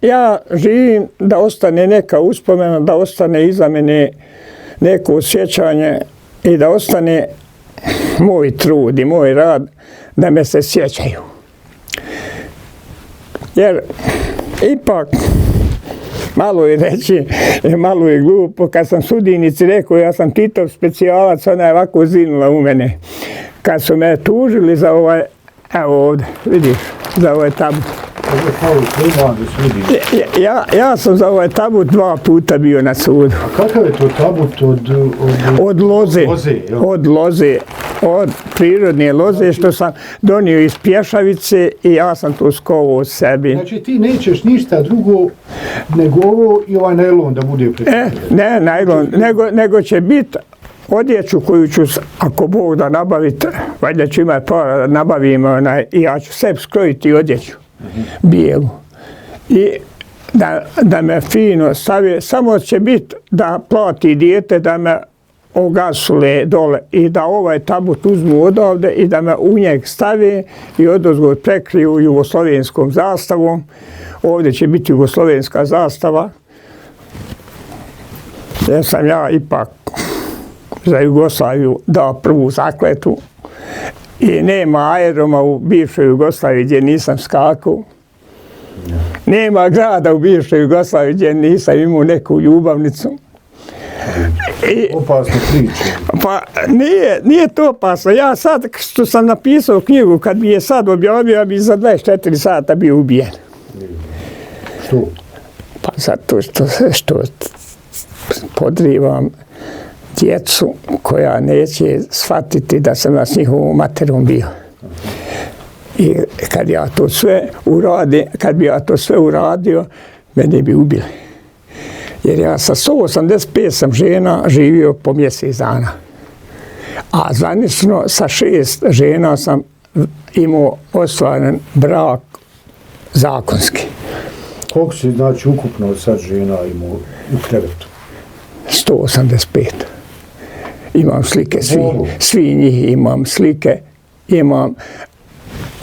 ja živim da ostane neka uspomena, da ostane iza mene neko sjećanje i da ostane moj trud i moj rad, da me se sjećaju. Jer ipak malo je reći, malo je glupo, kad sam sudinici rekao ja sam Titov specijalac, ona je ovako zinula u mene. Kad su me tužili za ovaj, evo ovdje, vidiš, za ovaj tabut. Ja sam za ovaj tabut 2 puta bio na sudu. A kakav je to tabut od loze? Od loze, od prirodne loze što sam donio iz Pješavice i ja sam to skovao sebi. Znači ti nećeš ništa drugo nego ovo i ovaj najlon da bude prekriveno? Ne najlon, nego će biti odjeću koju ću, ako Bog da nabaviti, valjda ću imati para da nabavim i ja ću sebi skrojiti odjeću. Bijelu. I da me fino stavi, samo će biti da plati dijete da me ogasule dole i da ovaj tabut uzmu odavde i da me u njeg stavi i odozgo prekriju jugoslovenskom zastavom. Ovdje će biti jugoslovenska zastava. Jer sam ja ipak za Jugoslaviju dao prvu zakletu. I nema aeroma u bivšoj Jugoslaviji gdje nisam skakao. Nema grada u bivšoj Jugoslaviji gdje nisam imao neku ljubavnicu. Opasno priče. Pa nije to opasno. Ja sad što sam napisao knjigu, kad bi je sad objavio, ja bi za 24 sata bio ubijen. Što? Pa zato što podrivam djecu koja neće shvatiti da sam ja s njihovom materom bio. I kad bi ja to sve uradio, mene bi ubili. Jer ja sa 185 sam žena živio po mjesec dana. A zvanično sa 6 žena sam imao ostvaren brak zakonski. Koliko si znači ukupno sad žena imao u krevetu? 185. Imam slike, svi njih imam slike, imam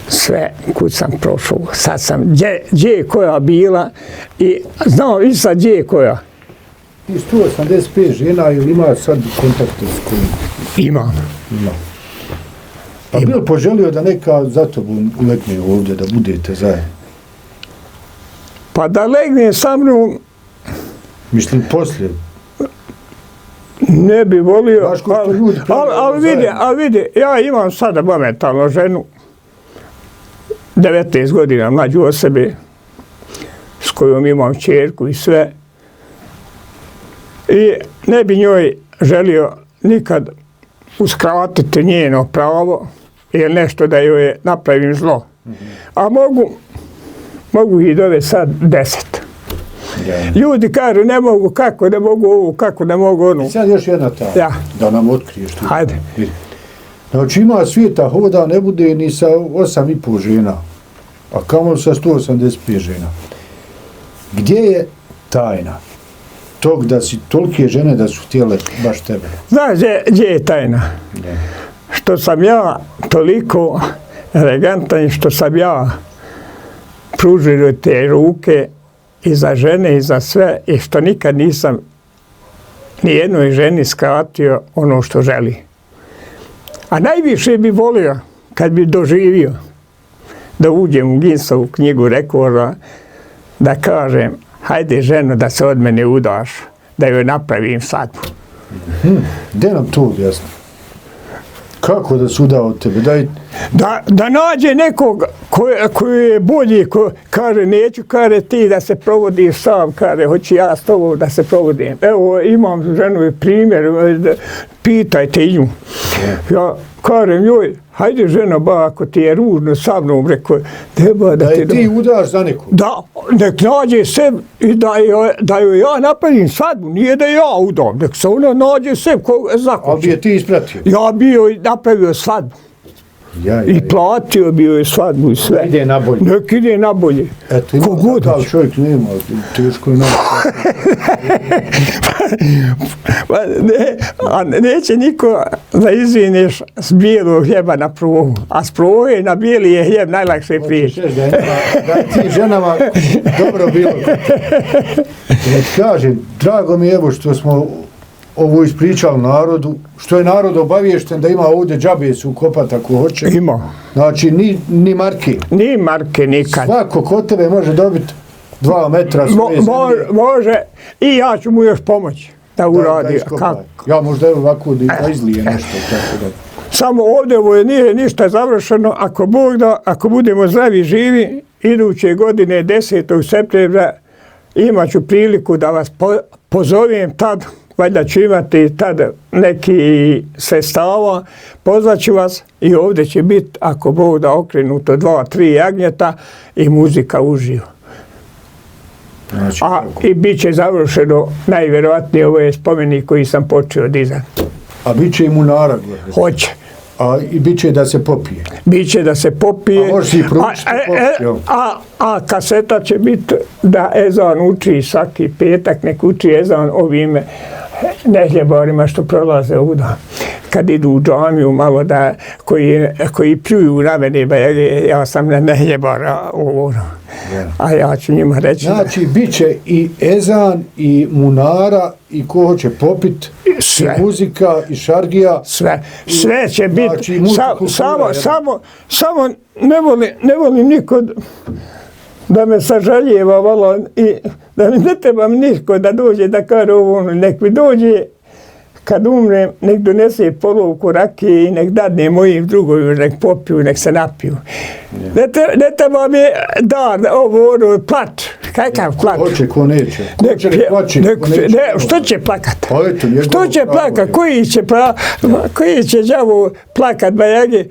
sve kud sam prošao. Sad sam, gdje je koja bila i znao i sad gdje je koja. I 185 žena ili ima sad kontakte s kojim? Imam. Pa bi li poželio da neka za tobom legne ovdje, da budete zajedno? Pa da legne sa mnom... Mislim, poslije. Ne bi volio, ali vidi, ja imam sada momentalno ženu, 19 godina mlađu od sebe, s kojom imam ćerku i sve. I ne bi njoj želio nikad uskratiti njeno pravo ili nešto da joj napravim zlo. A mogu ih dovesti sad 10. Ljudi kažu ne mogu, kako ne mogu ovo, kako ne mogu ono. Sad još jedna ta, da nam otkriješ tu. Hajde. Znači ima svijeta hoda, ne bude ni sa 8,5 žena, a kamo sa 185 žena. Gdje je tajna tog da si tolike žene da su htjele baš tebe? Znaš gdje je tajna? Što sam ja toliko elegantan, što sam ja pružio te ruke i za žene i za sve, i što nikad nisam nijednoj ženi skratio ono što želi. A najviše bi volio, kad bi doživio, da uđem u Guinnessovu knjigu rekorda, da kažem, hajde ženo da se od mene udaš, da joj napravim svadbu. Gdje nam to objasni? Kako da se uda od tebe? Da nađe nekog koji je bolji, kaže neću, kaže ti da se provodiš sam, kaže hoću ja s tobom da se provodim. Evo imam ženu primjer, pitajte nju. Ja kažem joj, hajde žena ba, ako ti je ružno sa mnom, rekao, da ti udaš za nekog? Da, nek nađe sebi i da joj ja napravim svadbu, nije da ja udam, nek se ona nađe sebi za koče. Ali bi je ti ispratio? Ja bi joj napravio svadbu. I platio bi joj svadbu i sve. Ide na bolje. Nek ide na bolje. Eto, ima takav čovjek nema, teško je neće niko da izvineš s bijelog hljeba na provu, a s prove na bijeli je hljeb najlakše prijeći. Da ti ženama dobro bilo. Ja ti kažem, drago mi je evo što smo ovo ispričali narodu, što je narod obaviješten da ima ovdje džabe su kopati ako hoće. Ima. Znači, ni marke. Ni marke nikad. Svako kod tebe može dobiti 2 metra svoje zemlje. Može, i ja ću mu još pomoći da uradi. Ja možda evo ovako da izlije nešto. Tako da. Samo ovdje ovo nije ništa završeno. Ako Bog da, ako budemo zdravi i živi, iduće godine 10. septembra imat ću priliku da vas pozovem tad. Valjda ću imati tad neki sredstava, pozvaću vas i ovdje će biti, ako Bog da, okrenuto 2-3 jagnjeta i muzika uživo. Znači, i bit će završeno, najvjerojatnije ovo je spomenik koji sam počeo dizati. A bit će i munara gore? Hoće. A i bit će da se popije? Biće da se popije. A možeš i proučiti popije? A kaseta će biti da ezan uči svaki petak, nek uči ezan ovim nehljebarima što prolaze ovdje. Kad idu u džamiju malo da, koji pljuju na mene, ja sam nehljebara ovo. A ja ću njima reći. Znači, bit će i ezan, i munara, i ko hoće popit, i muzika, i šargija. Sve će biti. Samo ne volim niko da me sažaljeva malo i da ne trebam niko da dođe da kaže ovo, nek mi dođe kad umrem, nek donese polovku rakije i nek dadne mojim drugovima, nek popiju, nek se napiju. Ne treba mi dar, ovo, plač. Kakav plač? Hoće, ko neće. Što će plakat? Što će plakat? Koji će đavo plakat, bajagi?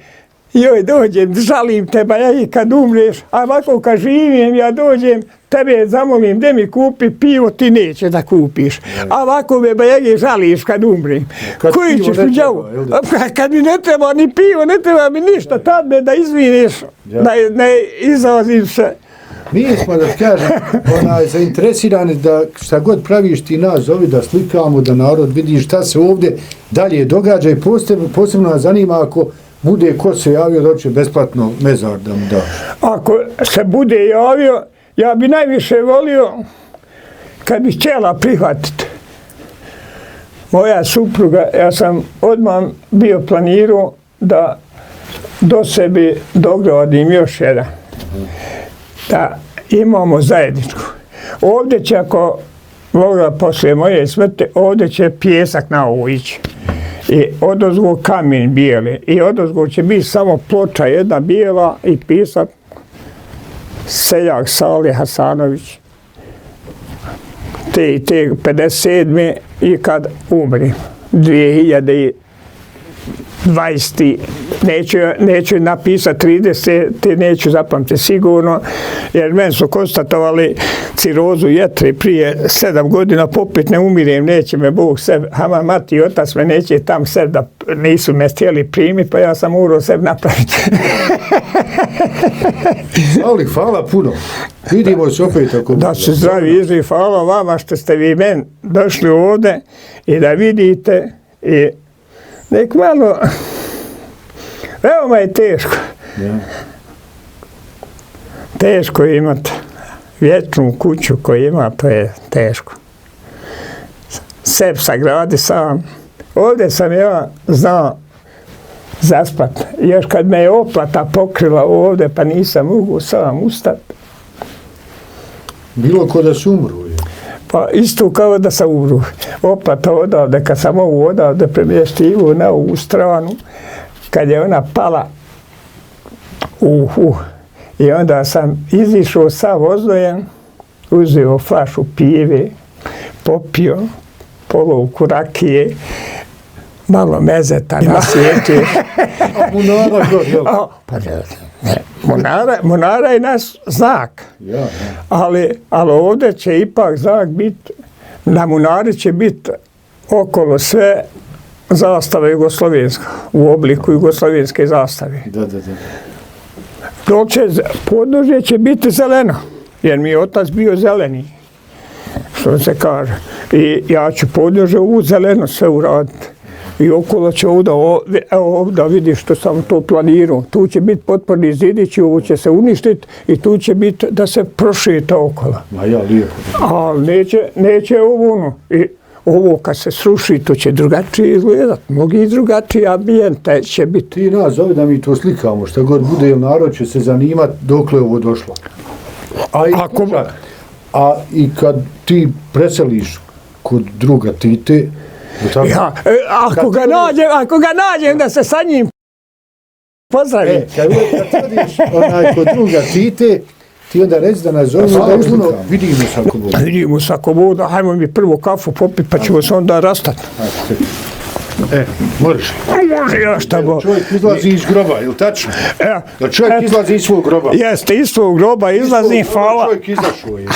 Joj, dođem, žalim te, bajagi, kad umreš, a ovako kad živim, ja dođem, tebe zamolim da mi kupi pivo, ti neće da kupiš. A ovako me, bajagi, žališ kad umrem. Koji ćeš u đavo? Kad mi ne treba ni pivo, ne treba mi ništa, tad me da izvineš, da ne izrazim se. Mi smo, da kažem, zainteresirani da šta god praviš ti nas zovi da slikamo, da narod vidi šta se ovdje dalje događa i posebno nas zanima ako bude ko se javio da će besplatno mezar da mu daš. Ako se bude javio, ja bi najviše volio kad bi htjela prihvatiti. Moja supruga, ja sam odmah bio planirao da do sebe dogradim još jedan. Da imamo zajedničku. Ovdje će, ako Boga poslije moje smrti, ovdje će pjesak na ovo ići. I odozgo kamen bijeli. I odozgo će biti samo ploča jedna bijela i pisak seljak Salih Hasanović. Te 57. i kad umrim. 2020. Neću napisati 30, neću zapamtiti sigurno, jer meni su konstatovali cirozu jetre prije 7 godina, popet ne umirem, neće me Bog sebe, ama mati i otac me neće tam sebe da nisu me htjeli primiti, pa ja sam morao sebe napraviti. Ali hvala puno. Vidimo se opet ako... Da se zdravi izvi, hvala vama što ste vi meni došli ovdje i da vidite i nek malo, veoma je teško. Teško je imati vječnu kuću koju ima, to je teško. Seb sagradi sam. Ovdje sam ja znao zaspat. Još kad me je oplata pokrila ovdje, pa nisam mogu sam ustati. Bilo ko da se umru. Pa isto kao da sam umru. Oplata odavde, kad sam ovu odavde premjestivu na ovu stranu, kad je ona pala, i onda sam izišao sav ozdojen, uzeo flašu pive, popio polovku rakije, malo mezeta nasvijetio. A munara to, jel? Pa ne, munara je naš znak. Ali ovdje će ipak znak biti, na munari će biti okolo sve zastava jugoslovenska, u obliku jugoslovenske zastave. Da. Dok će podnožje će biti zeleno, jer mi je otac bio zeleni, što se kaže. I ja ću podnožje u zeleno sve uraditi. I okolo će ovdje vidiš što sam to planirao. Tu će biti potporni zidići, ovo će se uništiti i tu će biti da se prošeta okolo. Ma ja, lijepo. Ali neće ovo I ovo kad se sruši, to će drugačije izgledati. Mnogi drugačiji ambijente će biti. Ti nas zove da mi to slikamo, šta god bude, jer narod će se zanimati dokle je ovo došlo. A i kad ti preseliš kod druga Tite, ja, ako ga nađem da se sa njim pozdravim. Kad vidiš kod druga Tite, ti onda reci da nas zove da uzmano vidimo se ako bude. Vidimo se ako bude, hajmo mi prvo kafu popiti pa ćemo se onda rastati. Možeš. Može ja šta bo. Čovjek izlazi iz groba, je li tačno? Čovjek izlazi iz svog groba. Jeste, iz svog groba izlazi, hvala. Čovjek izašao je.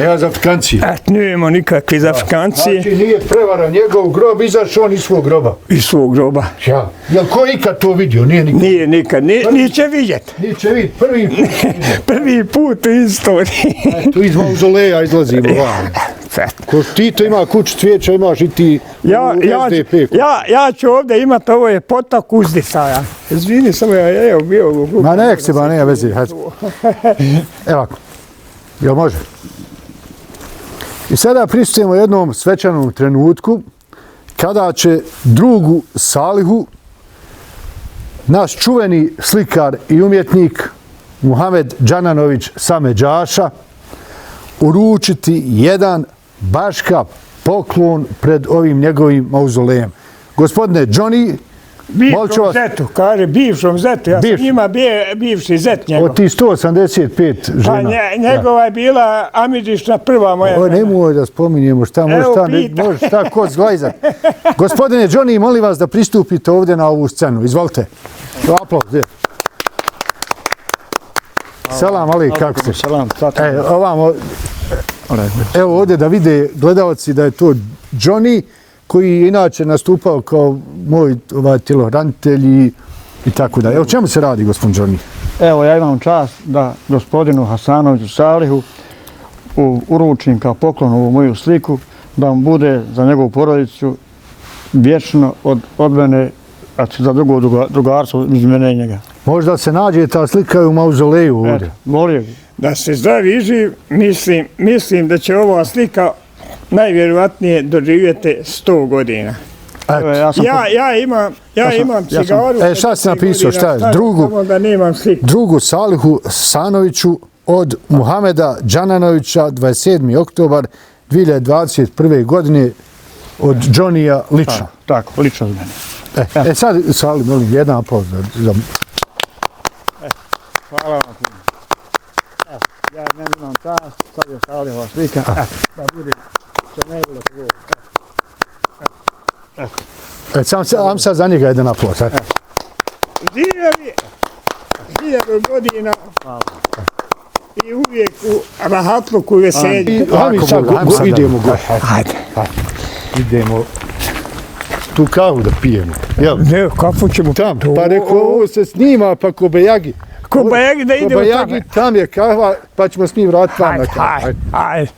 Ja za Afrikancije. Nijemo nikakvi za Afrikancije. Znači nije prevara njegov grob, izašao on iz svog groba. Iz svog groba. Ja. Jel ko ikad to vidio? Nije nikad. Niće vidjeti. Niće vidjeti. Prvi put. Prvi put u istoriji. Tu iz mauzoleja izlazimo van. Ko Tito ima kuću cvijeća, imaš i ti SDP. Ja ću ovdje imati, ovo je potok uzdisaja. Izvini, samo ja bio u grupu. Ma nek se, nema veze. Evo ako. Jel može? I sada pristupujemo jednom svečanom trenutku kada će drugu Salihu naš čuveni slikar i umjetnik Muhamed Džananović Samedžaša uručiti jedan baška poklon pred ovim njegovim mauzolejem. Gospodine Johnny, bivšom zetu, kaže bivšom zetu, ja sam njima bivši zet njegov. Od ti 185 žena. Pa njegova je bila amidišna prva moja. Nemoj da spominjemo šta može šta kod zglajzat. Gospodine Johnny, molim vas da pristupite ovdje na ovu scenu. Izvolite. Aplauz. Selam, ali kako ste? Selam, evo ovdje da vide gledalci da je to Johnny, koji je inače nastupao kao moj tjelohranitelj i tako da. O čemu se radi, gospodin Johnny? Evo, ja imam čast da gospodinu Hasanoviću Salihu uručim kao poklon ovu moju sliku, da vam bude za njegovu porodicu vječno od mene, za drugo drugarstvo između mene i njega. Možda se nađe ta slika u mauzoleju ovdje. Molio bih. Da se zdrav i živ, mislim da će ova slika najvjerovatnije doživjeti 100 godina. Ja imam cigaru. Šta si napisao, šta je? Drugu Salihu Hasanoviću od Muhameda Džananovića, 27. oktobar 2021. godine, od Johnnyja lično. Tako, lično od mene. Sad, Salih, molim, jedan aplauz. Hvala vam. Ja imam čast, sad je Salihova slika, da bude što najbolje pogodio. Sam sad za njega jedan aplauz. Živevi 1000 godina i uvijek u rahatluku veselju. Idemo go. Idemo tu kavu da pijemo. Ne, kafu ćemo tam. Pa reko, ovo se snima pa ko Bejagi. Ko Bejagi da idemo tamo. Bejagi, tam je kahva, pa ćemo s njim vratiti vam na kavu. Ajde.